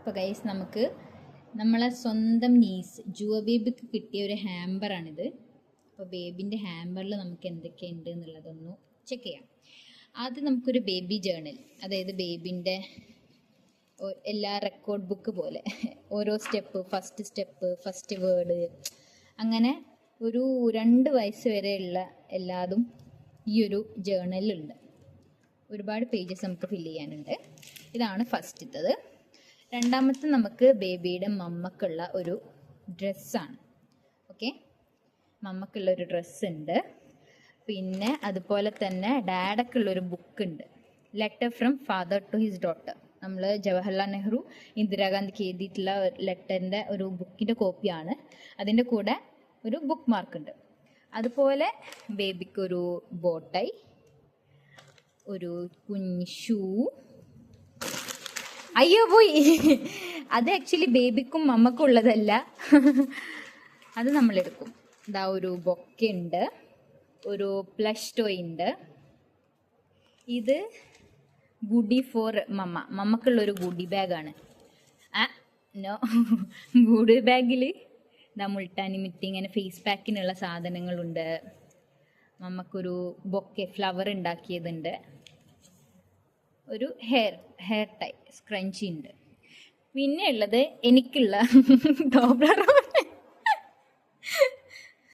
അപ്പോൾ ഗൈസ് നമുക്ക് നമ്മളെ സ്വന്തം നീസ് ജുവ ബേബിക്ക് കിട്ടിയ ഒരു ഹാമ്പറാണിത്. അപ്പോൾ ബേബിൻ്റെ ഹാമ്പറിൽ നമുക്ക് എന്തൊക്കെയുണ്ട് എന്നുള്ളതൊന്ന് ചെക്ക് ചെയ്യാം. ആദ്യം നമുക്കൊരു ബേബി ജേർണൽ, അതായത് ബേബിൻ്റെ എല്ലാ റെക്കോർഡ് ബുക്ക് പോലെ ഓരോ സ്റ്റെപ്പ്, ഫസ്റ്റ് വേർഡ്, അങ്ങനെ ഒരു 2 വയസ്സ് വരെയുള്ള എല്ലാതും ഈ ഒരു ജേർണലിലുണ്ട്. ഒരുപാട് പേജസ് നമുക്ക് ഫില്ല് ചെയ്യാനുണ്ട്. ഇതാണ് ഫസ്റ്റത്തത്. രണ്ടാമത്തെ നമുക്ക് ബേബിയുടെ മമ്മക്കുള്ള ഒരു ഡ്രസ്സാണ്. ഓക്കെ, മമ്മക്കുള്ളൊരു ഡ്രസ്സുണ്ട്. പിന്നെ അതുപോലെ തന്നെ ഡാഡക്കുള്ളൊരു ബുക്കുണ്ട്, letter from father to his daughter. നമ്മൾ ജവഹർലാൽ നെഹ്റു ഇന്ദിരാഗാന്ധിക്ക് എഴുതിയിട്ടുള്ള ലെറ്ററിൻ്റെ ഒരു ബുക്കിൻ്റെ കോപ്പിയാണ്. അതിൻ്റെ കൂടെ ഒരു ബുക്ക് മാർക്കുണ്ട്. അതുപോലെ ബേബിക്കൊരു ബോട്ടൈ, ഒരു കുഞ്ഞ് ഷൂ. അയ്യോ പോയി, അത് ആക്ച്വലി ബേബിക്കും മമ്മക്കും ഉള്ളതല്ല, അത് നമ്മളെടുക്കും. ഇതാ ഒരു ബൊക്കെ ഉണ്ട്, ഒരു പ്ലഷ് ടോയ് ഉണ്ട്. ഇത് ഗുഡി ഫോർ മമ്മക്കുള്ളൊരു ഗുഡി ബാഗാണ്. നോ, ഗുഡി ബാഗിൽ ഇതാ മുൾട്ടാനി മിറ്റി, ഇങ്ങനെ ഫേസ് പാക്കിനുള്ള സാധനങ്ങളുണ്ട്. മമ്മക്കൊരു ബൊക്കെ ഫ്ലവർ ഉണ്ടാക്കിയതുണ്ട്. ഒരു ഹെയർ ടൈ സ്ക്രഞ്ചി ഉണ്ട്. പിന്നെ ഉള്ളത് എനിക്കുള്ള ടോബ്ലർ